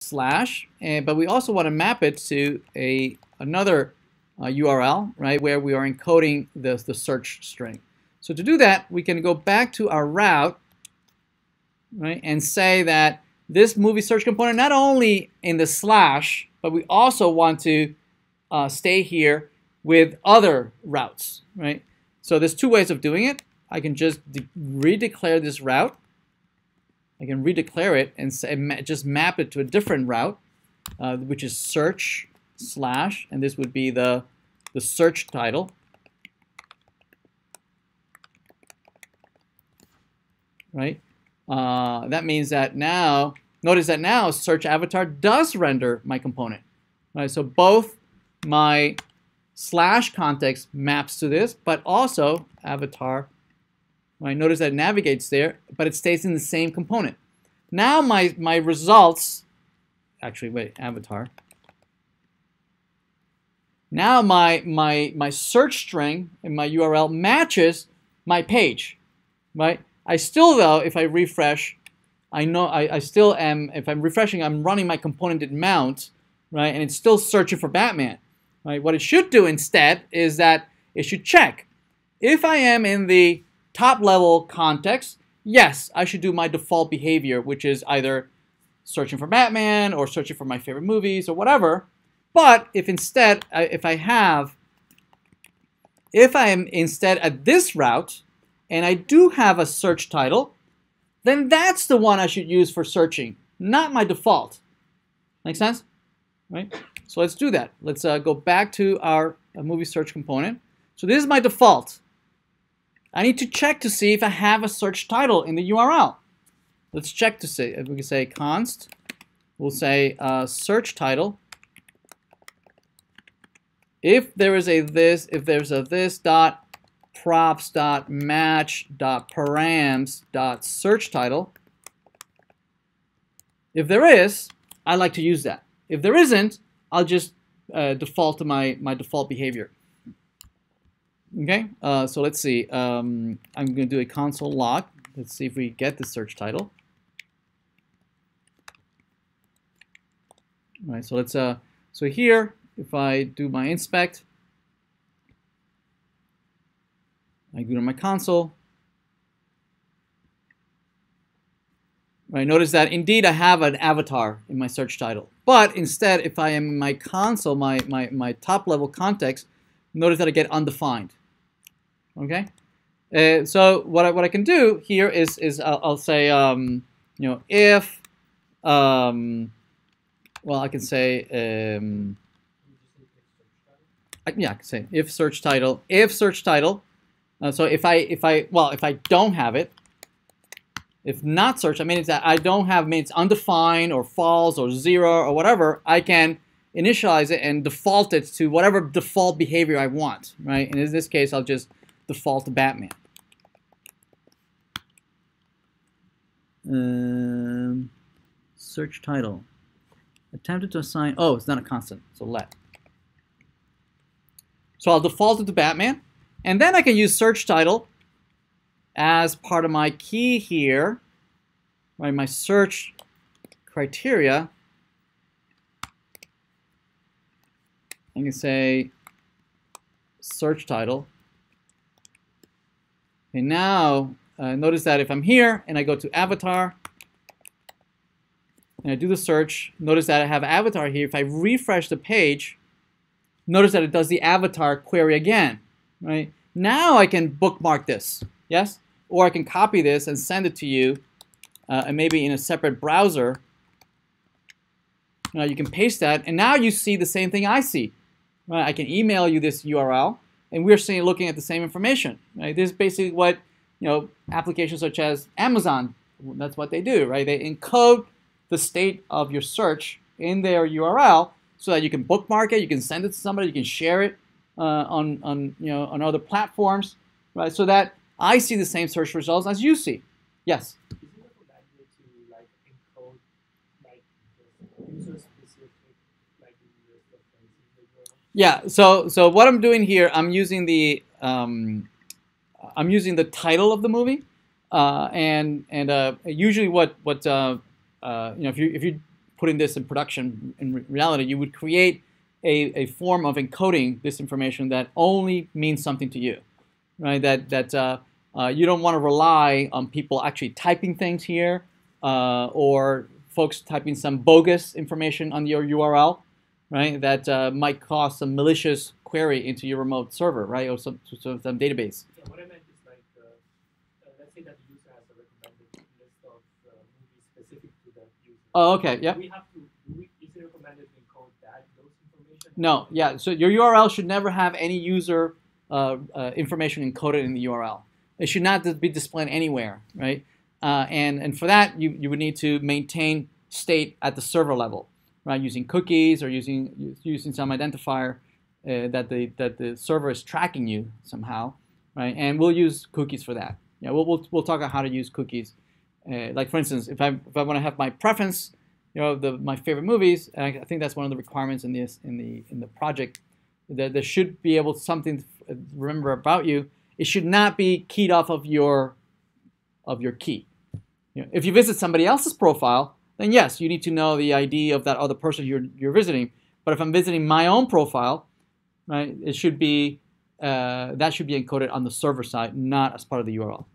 slash, but we also want to map it to another URL, right, where we are encoding the search string. So to do that, we can go back to our route, right, and say that this movie search component not only in the slash, but we also want to stay here with other routes, right? So there's two ways of doing it. I can just redeclare this route. I can redeclare it and say, just map it to a different route, which is search slash, and this would be the search title. Right? That means that now, notice that now search avatar does render my component. Right? So both my slash context maps to this, but also avatar. Right? Notice that it navigates there, but it stays in the same component. Now my results, actually wait, avatar. Now my search string in my URL matches my page, right? I still, though, if I refresh, I know I still am, if I'm refreshing, I'm running my componented mount, right? And it's still searching for Batman, right? What it should do instead is that it should check. If I am in the top level context, yes, I should do my default behavior, which is either searching for Batman or searching for my favorite movies or whatever. But if instead, if I am instead at this route, and I do have a search title, then that's the one I should use for searching, not my default. Make sense? Right? So let's do that. Let's go back to our movie search component. So this is my default. I need to check to see if I have a search title in the URL. Let's check to see. We can say const. We'll say search title. If there is a this, if there's a this dot props dot match dot params dot search title, if there is, I like to use that. If there isn't, I'll just default to my default behavior. Okay, so let's see. I'm going to do a console log. Let's see if we get the search title. All right, so let's so here, if I do my inspect, I go to my console. Right, notice that indeed I have an avatar in my search title. But instead, if I am in my console, my top level context, notice that I get undefined. Okay, so what I can do here is I'll say you know, if well, I can say yeah, I can say if search title, so if I don't have it, if not search, I mean it's that I don't have, means undefined or false or 0 or whatever, I can initialize it and default it to whatever default behavior I want, right? And in this case, I'll just default to Batman. Search title. Attempted to assign, oh, it's not a constant, so let. So I'll default it to Batman, and then I can use search title as part of my key here, right? My search criteria. I can say search title. And now notice that if I'm here and I go to avatar and I do the search, notice that I have avatar here. If I refresh the page, notice that it does the avatar query again, right? Now I can bookmark this, yes? Or I can copy this and send it to you, and maybe in a separate browser. You can paste that, and now you see the same thing I see. Right? I can email you this URL, and we're seeing, looking at the same information. Right? This is basically what applications such as Amazon, that's what they do, right? They encode the state of your search in their URL so that you can bookmark it, you can send it to somebody, you can share it on other platforms, right? So that I see the same search results as you see. Yes. Is it a good idea to like encode like user specific like user preferences? Yeah. So what I'm doing here, I'm using the title of the movie, and usually if you putting this in production in reality, you would create a form of encoding this information that only means something to you, right? That you don't want to rely on people actually typing things here or folks typing some bogus information on your URL, right? That might cause some malicious query into your remote server, right, or some database. Yeah, what I meant is like, let's say that the user has a recommended list of movies specific to that user. Oh, okay, yeah. Is it recommended to encode those information? No, yeah. So your URL should never have any user information encoded in the URL. It should not be displayed anywhere, right? And for that, you would need to maintain state at the server level, right? Using cookies or using some identifier that the server is tracking you somehow, right? And we'll use cookies for that. Yeah, we'll talk about how to use cookies. Like for instance, if I want to have my preference, my favorite movies, I think that's one of the requirements in the project. That there should be able something to remember about you. It should not be keyed off of your key. If you visit somebody else's profile, then yes, you need to know the ID of that other person you're visiting. But if I'm visiting my own profile, right, it should be that should be encoded on the server side, not as part of the URL.